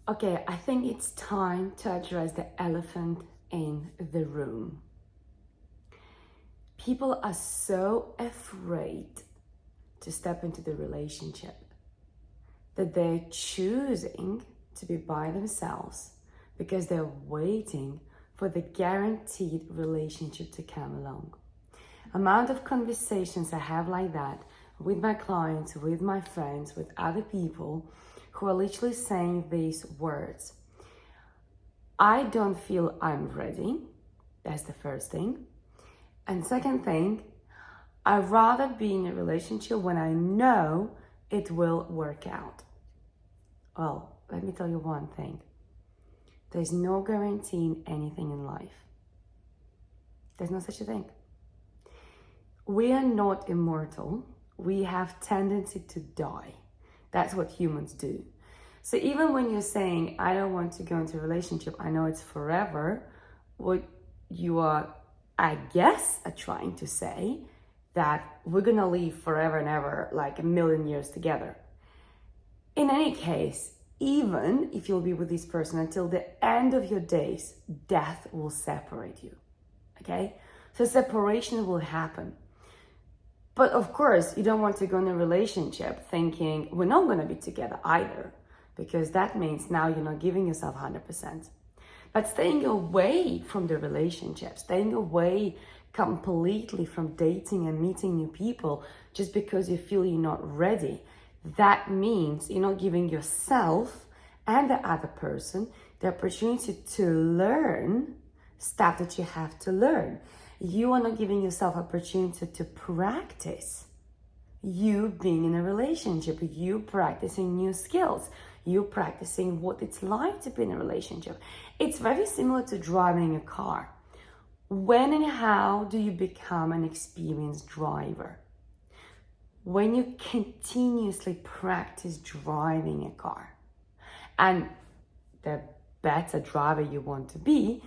Okay, I think it's time to address the elephant in the room. People are so afraid to step into the relationship that they're choosing to be by themselves because they're waiting for the guaranteed relationship to come along. Amount of conversations I have like that with my clients, with my friends, with other people who are literally saying these words. I don't feel I'm ready. That's the first thing. And second thing, I'd rather be in a relationship when I know it will work out. Well, let me tell you one thing. There's no guarantee in anything in life. There's no such a thing. We are not immortal. We have tendency to die. That's what humans do. So even when you're saying, I don't want to go into a relationship, I know it's forever, what you are, I guess, are trying to say that we're gonna live forever and ever, like a million years together. In any case, even if you'll be with this person until the end of your days, death will separate you, okay? So separation will happen. But of course, you don't want to go in a relationship thinking we're not gonna be together either, because that means now you're not giving yourself 100%. But staying away from the relationship, staying away completely from dating and meeting new people just because you feel you're not ready, that means you're not giving yourself and the other person the opportunity to learn stuff that you have to learn. You are not giving yourself opportunity to practice you being in a relationship, you practicing new skills, you practicing what it's like to be in a relationship. It's very similar to driving a car. When and how do you become an experienced driver? When you continuously practice driving a car. And the better driver you want to be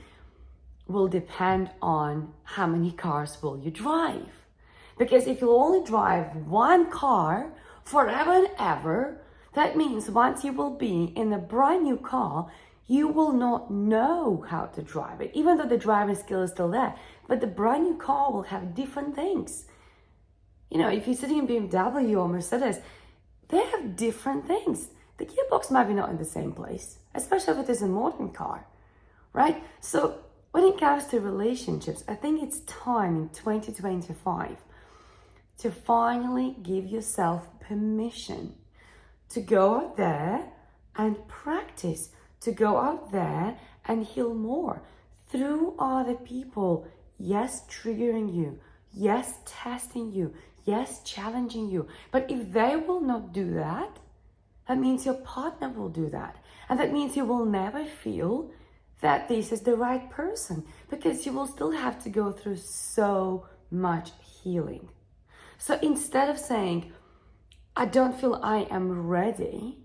will depend on how many cars will you drive. Because if you only drive one car forever and ever, that means once you will be in a brand new car, you will not know how to drive it, even though the driving skill is still there. But the brand new car will have different things. You know, if you're sitting in BMW or Mercedes, they have different things. The gearbox might be not in the same place, especially if it is a modern car, right? So when it comes to relationships, I think it's time in 2025 to finally give yourself permission to go out there and practice, to go out there and heal more through other people. Yes, triggering you. Yes, testing you. Yes, challenging you. But if they will not do that, that means your partner will do that. And that means you will never feel that this is the right person, because you will still have to go through so much healing. So instead of saying, I don't feel I am ready,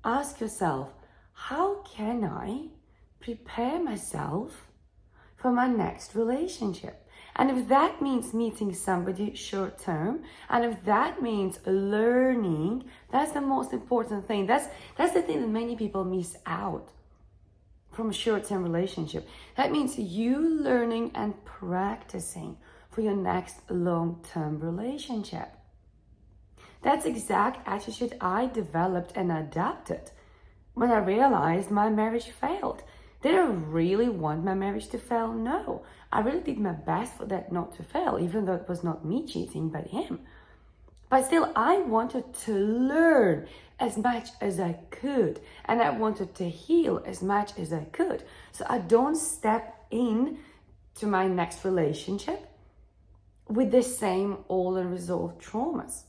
ask yourself, how can I prepare myself for my next relationship? And if that means meeting somebody short term, and if that means learning, that's the most important thing. That's the thing that many people miss out from a short-term relationship. That means you learning and practicing for your next long-term relationship. That's exact attitude I developed and adapted when I realized my marriage failed. Did I really want my marriage to fail? No. I really did my best for that not to fail, even though it was not me cheating, but him. But still, I wanted to learn as much as I could, and I wanted to heal as much as I could. So I don't step in to my next relationship with the same all unresolved traumas.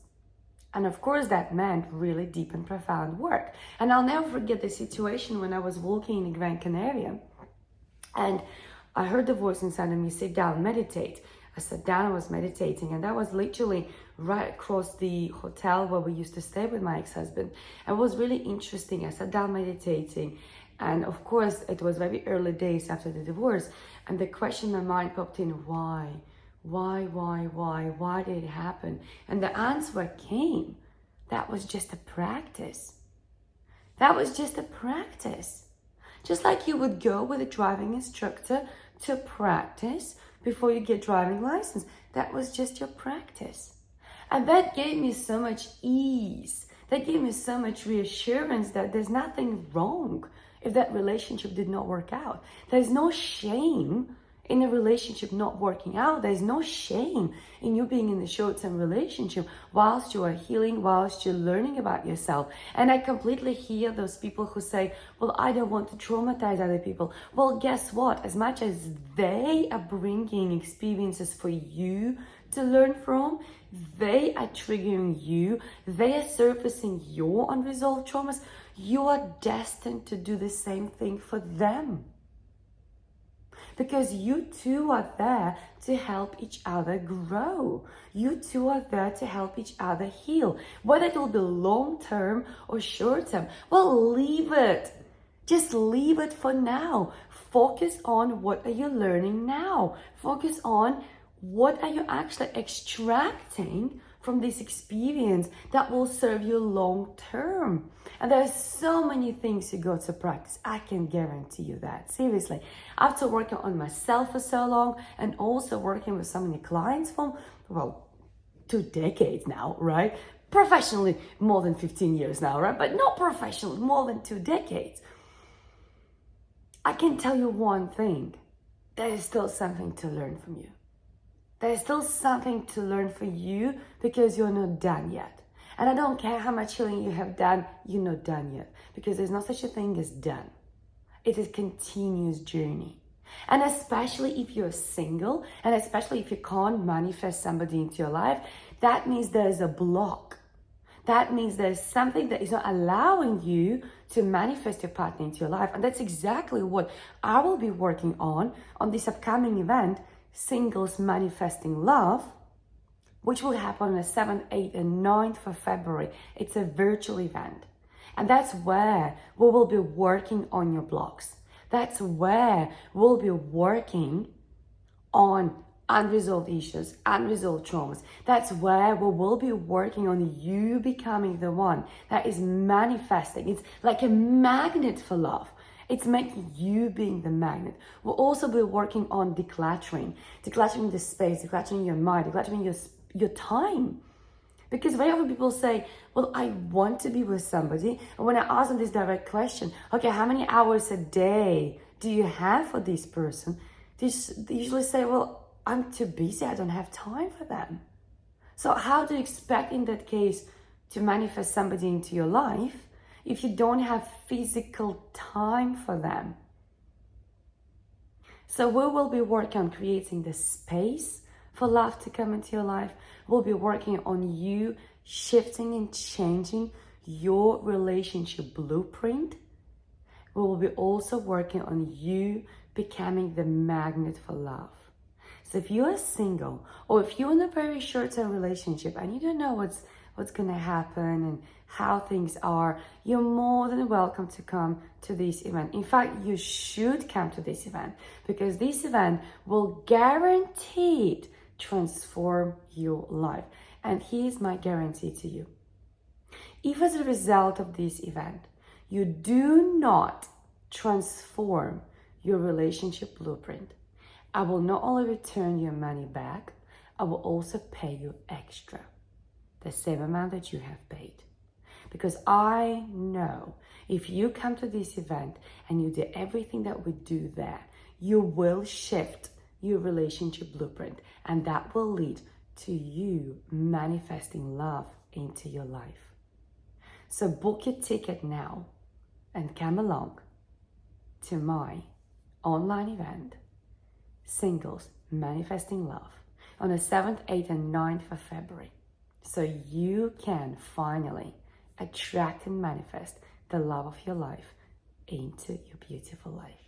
And of course, that meant really deep and profound work. And I'll never forget the situation when I was walking in Gran Canaria and I heard the voice inside of me, sit down, meditate. I sat down, I was meditating, and that was literally right across the hotel where we used to stay with my ex-husband. It was really interesting. I sat down meditating, and of course, it was very early days after the divorce, and the question in my mind popped in, why? Why did it happen? And the answer came, that was just a practice. That was just a practice. Just like you would go with a driving instructor to practice before you get driving license. That was just your practice. And that gave me so much ease. That gave me so much reassurance that there's nothing wrong if that relationship did not work out. There's no shame in a relationship not working out. There's no shame in you being in a short-term relationship whilst you are healing, whilst you're learning about yourself. And I completely hear those people who say, well, I don't want to traumatize other people. Well, guess what? As much as they are bringing experiences for you to learn from, they are triggering you, they are surfacing your unresolved traumas, you are destined to do the same thing for them. Because you two are there to help each other grow. You two are there to help each other heal. Whether it will be long-term or short-term, well, leave it. Just leave it for now. Focus on what are you learning now. Focus on what are you actually extracting from this experience that will serve you long-term. And there's so many things you go to practice. I can guarantee you that. Seriously. After working on myself for so long and also working with so many clients for, well, 2 decades now, right? Professionally, more than 15 years now, right? But not professionally, more than 2 decades. I can tell you one thing. There is still something to learn from you. There's still something to learn for you because you're not done yet. And I don't care how much healing you have done, you're not done yet. Because there's no such a thing as done. It is a continuous journey. And especially if you're single, and especially if you can't manifest somebody into your life, that means there's a block. That means there's something that is not allowing you to manifest your partner into your life. And that's exactly what I will be working on this upcoming event, Singles Manifesting Love, which will happen on the 7th, 8th, and 9th of February. It's a virtual event. And that's where we will be working on your blocks. That's where we'll be working on unresolved issues, unresolved traumas. That's where we will be working on you becoming the one that is manifesting. It's like a magnet for love. It's making you being the magnet. We'll also be working on decluttering the space, decluttering your mind, decluttering your time. Because very often people say, well, I want to be with somebody. And when I ask them this direct question, okay, how many hours a day do you have for this person? They usually say, well, I'm too busy. I don't have time for them. So how do you expect in that case to manifest somebody into your life if you don't have physical time for them? So we will be working on creating the space for love to come into your life. We'll be working on you shifting and changing your relationship blueprint. We will be also working on you becoming the magnet for love. So if you are single, or if you're in a very short-term relationship and you don't know what's going to happen and how things are, you're more than welcome to come to this event. In fact, you should come to this event because this event will guaranteed transform your life. And here's my guarantee to you. If as a result of this event, you do not transform your relationship blueprint, I will not only return your money back, I will also pay you extra, the same amount that you have paid. Because I know if you come to this event and you do everything that we do there, you will shift your relationship blueprint, and that will lead to you manifesting love into your life. So book your ticket now and come along to my online event, Singles Manifesting Love, on the 7th, 8th, and 9th of February, so you can finally attract and manifest the love of your life into your beautiful life.